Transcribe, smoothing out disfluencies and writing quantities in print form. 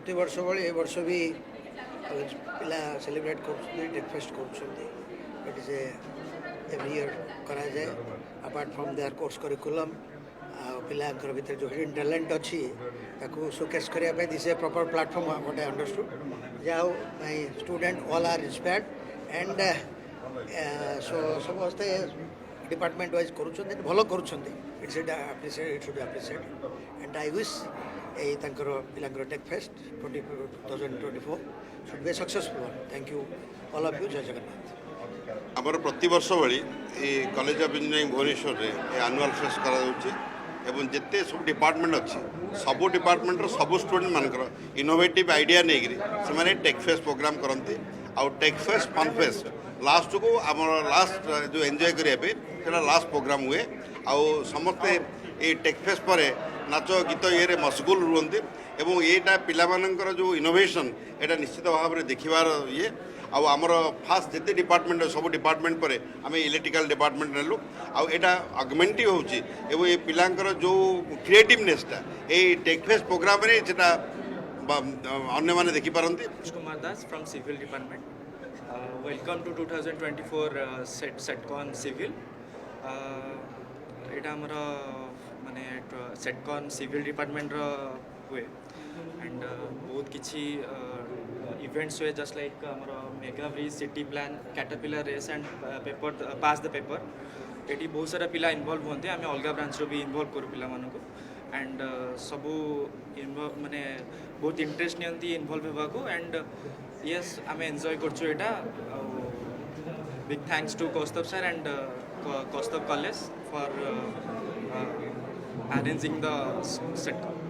प्रति वर्ष भाई ए वर्ष भी पिला celebrate breakfast it is every year करा जाए apart from their course curriculum पिला भीतर जो हिडन टैलेंट अच्छी ताकू शोकेस करने this a proper platform what I understood जाओ my student all are inspired and so समस्ते डिपार्टमेंट वाइज करूछन भलो करूछन it's appreciate it should be appreciate and I wish ए तांकर पिलांकर tech fest 2024 should be successful thank you all of you जय जगन्नाथ आमर प्रति वर्ष भाई ये कॉलेज ऑफ इंजीनियरिंग भुवनेश्वर में एनुअल फेस्ट करा जिते सब डिपार्टमेंट अच्छी सब डिपार्टमेंटर सब स्टूडेंट मानकर इनोवेटिव आइडिया नहीं से टेक फेस्ट प्रोग्राम करते आउ tech fest fun fest last को आम लास्ट जो एंजॉय करने लास्ट प्रोग्राम हुए आउ समस्ते ये टेक फेस्ट पर नाच गीत ये मशगुल रुहंती एवं येटा पिलामानंकर जो इनोवेशन एटा निश्चित भाव में देखिबार ये आमर फास्ट जिते डिपार्टमेंट सब डिपार्टमेंट पर आम इलेक्ट्रिकल डिपार्टमेंट नेलु आटा अगमेंटिव होची एवं ये पिलांकर जो क्रिएटिवनेसटा ये टेक फेस्ट प्रोग्राम रे सेटा अन्य माने देखि पारंती। Kumar Das from civil department welcome to 2024 Setcon civil एटा हमर माने सेटकॉन सिविल डिपार्टमेंट हुए एंड बहुत किसी इवेंट्स हुए जस्ट लाइक हमर mega bridge city plan caterpillar race and paper pass the paper ये बहुत सारा पिला इनवॉल्व होते आम अलग ब्रांच भी इनवॉल्व करूँ पिला मानक एंड सबू माने बहुत इंटरेस्ट नियंती इनवॉल्व होगा एंड यस आम एंजॉय करछुएटा big thanks to Kaustav sir and Kaustav college for arranging the set.